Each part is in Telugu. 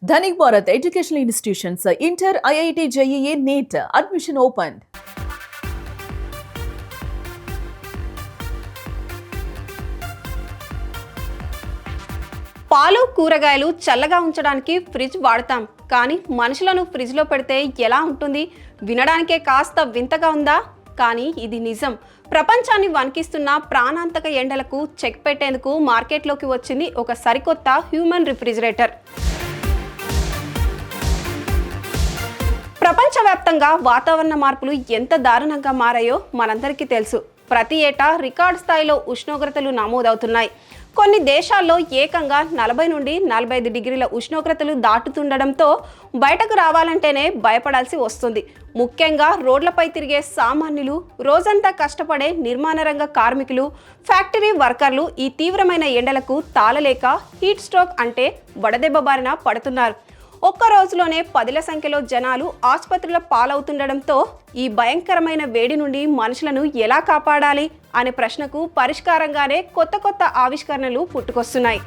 Dhanik Bharat Educational Institutions, Inter, IIT, JEE, NEET, admission opened. పాలు కూరగాయలు చల్లగా ఉంచడానికి ఫ్రిడ్జ్ వాడతాం, కానీ మనుషులను ఫ్రిడ్జ్లో పెడితే ఎలా ఉంటుంది? వినడానికే కాస్త వింతగా ఉందా? కానీ ఇది నిజం. ప్రపంచాన్ని వణికిస్తున్న ప్రాణాంతక ఎండలకు చెక్ పెట్టేందుకు మార్కెట్లోకి వచ్చింది ఒక సరికొత్త హ్యూమన్ రిఫ్రిజిరేటర్. ప్రపంచవ్యాప్తంగా వాతావరణ మార్పులు ఎంత దారుణంగా మారాయో మనందరికీ తెలుసు. ప్రతి ఏటా రికార్డు స్థాయిలో ఉష్ణోగ్రతలు నమోదవుతున్నాయి. కొన్ని దేశాల్లో ఏకంగా 40 నుండి 45 డిగ్రీల ఉష్ణోగ్రతలు దాటుతుండడంతో బయటకు రావాలంటేనే భయపడాల్సి వస్తుంది. ముఖ్యంగా రోడ్లపై తిరిగే సామాన్యులు, రోజంతా కష్టపడే నిర్మాణ రంగ కార్మికులు, ఫ్యాక్టరీ వర్కర్లు ఈ తీవ్రమైన ఎండలకు తాళలేక హీట్ స్ట్రోక్ అంటే వడదెబ్బ బారిన పడుతున్నారు. ఒక్క రోజులోనే 10ల సంఖ్యలో జనాలు ఆసుపత్రుల పాలవుతుండడంతో ఈ భయంకరమైన వేడి నుండి మనుషులను ఎలా కాపాడాలి అనే ప్రశ్నకు పరిష్కారంగానే కొత్త ఆవిష్కరణలు పుట్టుకొస్తున్నాయి.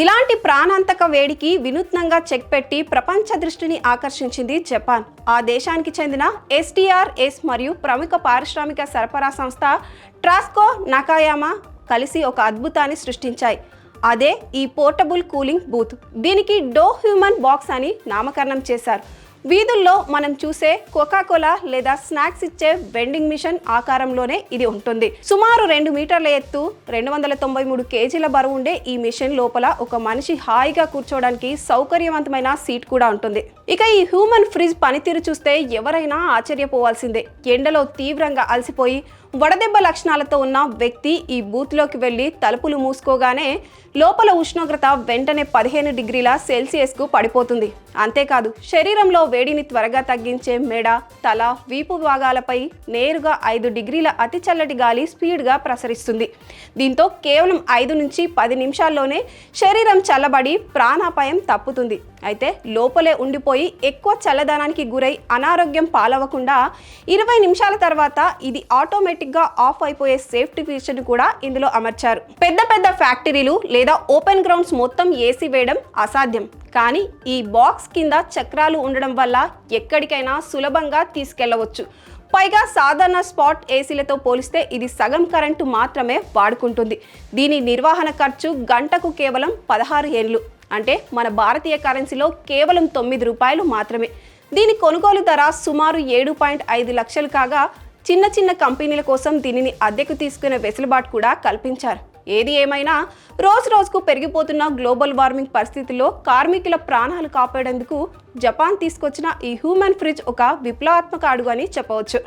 ఇలాంటి ప్రాణాంతక వేడికి వినూత్నంగా చెక్ పెట్టి ప్రపంచ దృష్టిని ఆకర్షించింది జపాన్. ఆ దేశానికి చెందిన STRS మరియు ప్రముఖ పారిశ్రామిక సరఫరా సంస్థ ట్రాస్కో నకాయామా కలిసి ఒక అద్భుతాన్ని సృష్టించాయి. అదే ఈ పోర్టబుల్ కూలింగ్ బూత్. దీనికి డో హ్యూమన్ బాక్స్ అని నామకరణం చేశారు. వీధుల్లో మనం చూసే కోకాకోలా లేదా స్నాక్స్ ఇచ్చే వెండింగ్ మిషన్ ఆకారంలోనే ఇది ఉంటుంది. సుమారు 2 మీటర్ల ఎత్తు, 293 కేజీల బరువు ఉండే ఈ మిషన్ లోపల ఒక మనిషి హాయిగా కూర్చోవడానికి సౌకర్యవంతమైన సీట్ కూడా ఉంటుంది. ఇక ఈ హ్యూమన్ ఫ్రిడ్జ్ పనితీరు చూస్తే ఎవరైనా ఆశ్చర్యపోవాల్సిందే. ఎండలో తీవ్రంగా అలసిపోయి వడదెబ్బ లక్షణాలతో ఉన్న వ్యక్తి ఈ బూత్లోకి వెళ్ళి తలుపులు మూసుకోగానే లోపల ఉష్ణోగ్రత వెంటనే 15 డిగ్రీల సెల్సియస్కు పడిపోతుంది. అంతేకాదు, శరీరంలో వేడిని త్వరగా తగ్గించే మెడ, తల, వీపు భాగాలపై నేరుగా 5 డిగ్రీల అతి చల్లటి గాలి స్పీడ్గా ప్రసరిస్తుంది. దీంతో కేవలం 5 నుంచి 10 నిమిషాల్లోనే శరీరం చల్లబడి ప్రాణాపాయం తప్పుతుంది. అయితే లోపలే ఉండిపోయి ఎక్కువ చల్లదనానికి గురై అనారోగ్యం పాలవకుండా 20 నిమిషాల తర్వాత ఇది ఆటోమేటిక్గా ఆఫ్ అయిపోయే సేఫ్టీ ఫీచర్ను కూడా ఇందులో అమర్చారు. పెద్ద ఫ్యాక్టరీలు లేదా ఓపెన్ గ్రౌండ్స్ మొత్తం ఏసీ వేయడం అసాధ్యం. కానీ ఈ బాక్స్ కింద చక్రాలు ఉండడం వల్ల ఎక్కడికైనా సులభంగా తీసుకెళ్లవచ్చు. పైగా సాధారణ స్పాట్ ఏసీలతో పోలిస్తే ఇది సగం కరెంటు మాత్రమే వాడుకుంటుంది. దీని నిర్వహణ ఖర్చు గంటకు కేవలం 16 యేన్లు, అంటే మన భారతీయ కరెన్సీలో కేవలం 9 రూపాయలు మాత్రమే. దీని కొనుగోలు ధర సుమారు 7.5 లక్షలు కాగా చిన్న కంపెనీల కోసం దీనిని అద్దెకు తీసుకునే వెసులుబాటు కూడా కల్పించారు. ఏది ఏమైనా రోజుకు పెరిగిపోతున్న గ్లోబల్ వార్మింగ్ పరిస్థితుల్లో కార్మికుల ప్రాణాలు కాపాడేందుకు జపాన్ తీసుకొచ్చిన ఈ హ్యూమన్ ఫ్రిడ్జ్ ఒక విప్లవాత్మక అడుగు అని చెప్పవచ్చు.